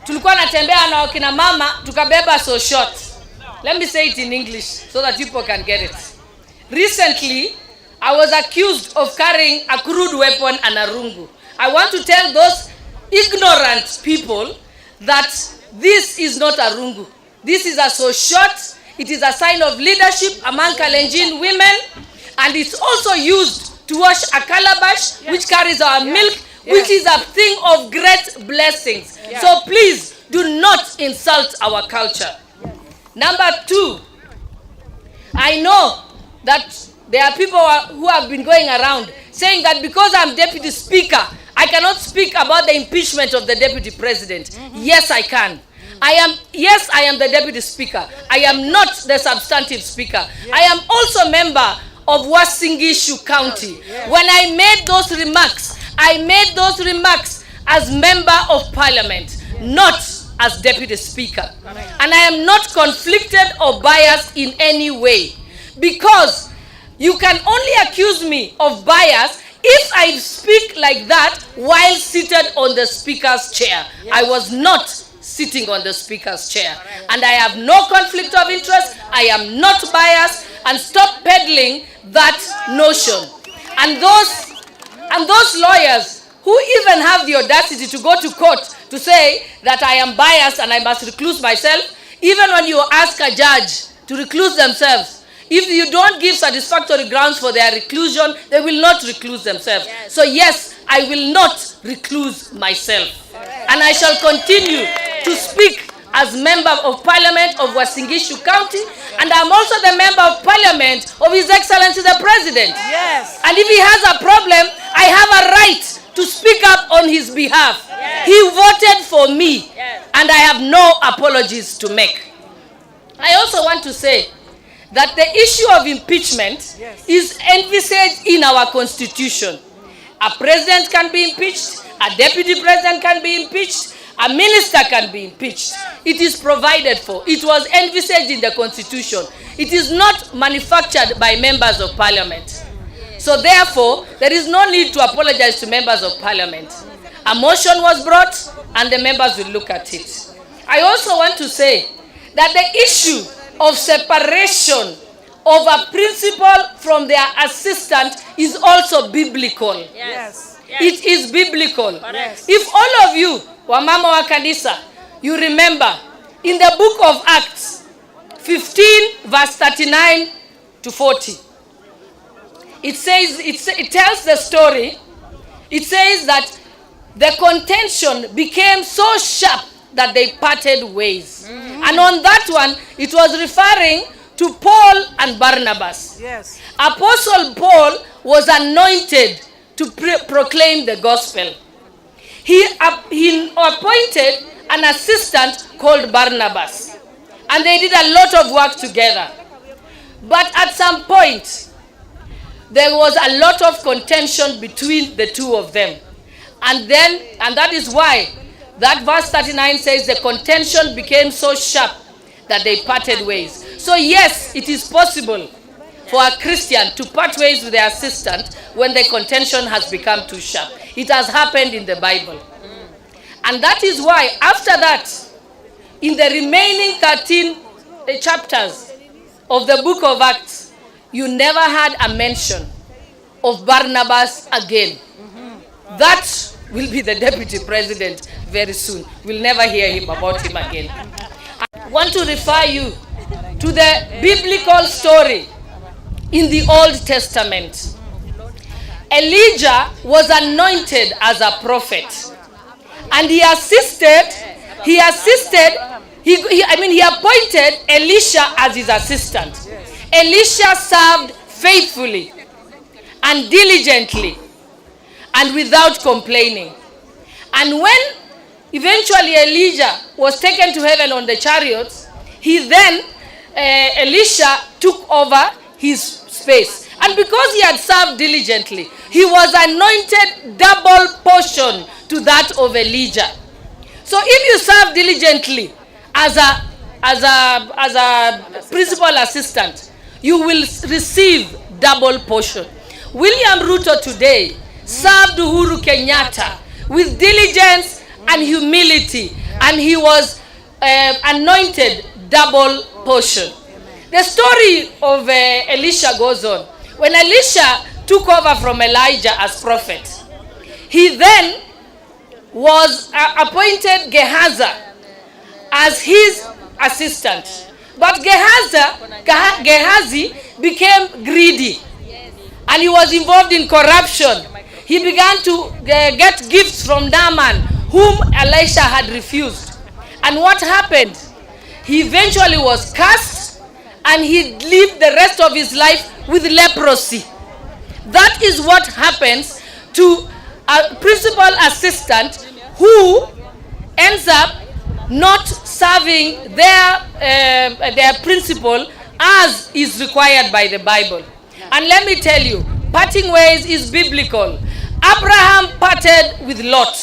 tulikuwa natembea na wakina mama tukabeba so short. Let me say it in English so that people can get it. Recently, I was accused of carrying a crude weapon and a rungu. I want to tell those ignorant people that this is not a rungu. This is a so short. It is a sign of leadership among Kalenjin women, and it's also used to wash a calabash, which carries our milk, which is a thing of great blessings. So please do not insult our culture. Number 2, I know that there are people who have been going around saying that because I'm Deputy Speaker, I cannot speak about the impeachment of the Deputy President. Yes, I can. I am the Deputy Speaker. I am not the substantive Speaker. I am also member of Uasin Gishu County. When I made those remarks, I made those remarks as Member of Parliament, not as Deputy Speaker. And I am not conflicted or biased in any way, because you can only accuse me of bias if I speak like that while seated on the Speaker's chair. I was not sitting on the Speaker's chair. And I have no conflict of interest. I am not biased. And stop peddling that notion. And those lawyers who even have the audacity to go to court to say that I am biased and I must recluse myself, even when you ask a judge to recluse themselves, if you don't give satisfactory grounds for their reclusion, they will not recluse themselves. So yes, I will not recluse myself. And I shall continue to speak as Member of Parliament of Uasin Gishu County, and I'm also the Member of Parliament of His Excellency the President. Yes. And if he has a problem, I have a right to speak up on his behalf. Yes. He voted for me, and I have no apologies to make. I also want to say that the issue of impeachment is envisaged in our Constitution. A president can be impeached, a deputy president can be impeached, a minister can be impeached. It is provided for. It was envisaged in the Constitution. It is not manufactured by members of Parliament. So therefore, there is no need to apologize to members of Parliament. A motion was brought, and the members will look at it. I also want to say that the issue of separation of a principal from their assistant is also biblical. Yes. It is biblical. Yes. If all of you, Wamama wa Kanisa, you remember, in the book of Acts 15 verse 39 to 40, it tells the story. It says that the contention became so sharp that they parted ways. And on that one, it was referring to Paul and Barnabas. Yes. Apostle Paul was anointed to proclaim the gospel. He appointed an assistant called Barnabas, and they did a lot of work together. But at some point, there was a lot of contention between the two of them. And that is why that verse 39 says the contention became so sharp that they parted ways. So yes, it is possible for a Christian to part ways with their assistant when the contention has become too sharp. It has happened in the Bible. And that is why after that, in the remaining 13 chapters of the book of Acts, you never had a mention of Barnabas again. That will be the deputy president very soon. We'll never hear about him again. I want to refer you to the biblical story in the Old Testament. Elijah was anointed as a prophet, and he appointed Elisha as his assistant. Elisha served faithfully and diligently and without complaining. And when eventually Elijah was taken to heaven on the chariots, Elisha took over his space. And because he had served diligently, he was anointed double portion to that of Elijah. So if you serve diligently as a principal assistant, you will receive double portion. William Ruto today served Uhuru Kenyatta with diligence and humility, and he was anointed double portion. The story of Elisha goes on. When Elisha took over from Elijah as prophet, he then was appointed Gehazi as his assistant. But Gehazi became greedy, and he was involved in corruption. He began to get gifts from Naaman, whom Elisha had refused. And what happened? He eventually was cursed, and he lived the rest of his life with leprosy. That is what happens to a principal assistant who ends up not serving their principal as is required by the Bible. And let me tell you, parting ways is biblical. Abraham parted with Lot.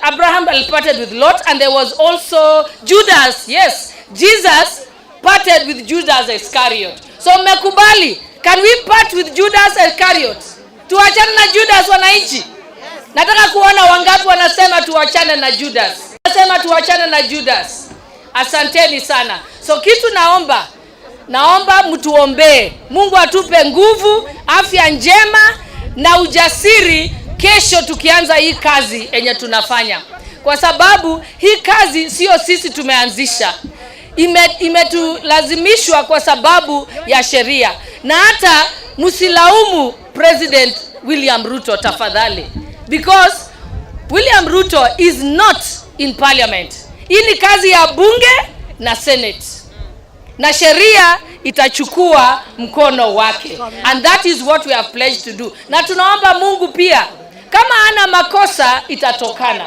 Abraham parted with Lot, and there was also Judas. Yes, Jesus parted with Judas Iscariot. So mekubali, can we part with Judas Iscariot? Tuachane na Judas wananchi? Nataka kuona wangapi wanasema tuachane na Judas. Nasema tuachane na Judas. Asanteni sana. So kitu naomba mtuombee. Mungu atupe nguvu, afya njema na ujasiri kesho tukianza hii kazi yenye tunafanya. Kwa sababu hii kazi sio sisi tumeanzisha. Imetulazimishwa kwa sababu ya sheria. Na hata msilaumu President William Ruto tafadhali. Because William Ruto is not in parliament. Hii ni kazi ya bunge na Senate. Na sheria itachukua mkono wake. And that is what we have pledged to do. Na tunaomba Mungu pia, kama ana makosa itatokana.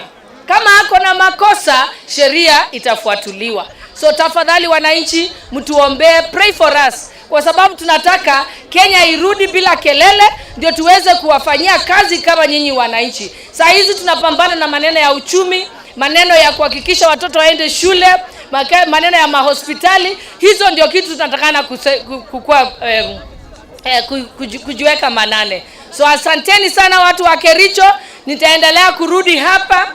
Kama ako na makosa, sheria itafuatuliwa. So tafadhali wananchi, mtuombee, pray for us. Kwa sababu tunataka Kenya irudi bila kelele, ndio tuweze kuwafanyia kazi kama nyinyi wananchi. Saa hizi tunapambana na maneno ya uchumi, maneno ya kuhakikisha watoto waende shule, maneno ya mahospitali. Hizo ndio kitu tunatakana kujiweka manane. So asanteni sana watu wa Kericho, nitaendelea kurudi hapa.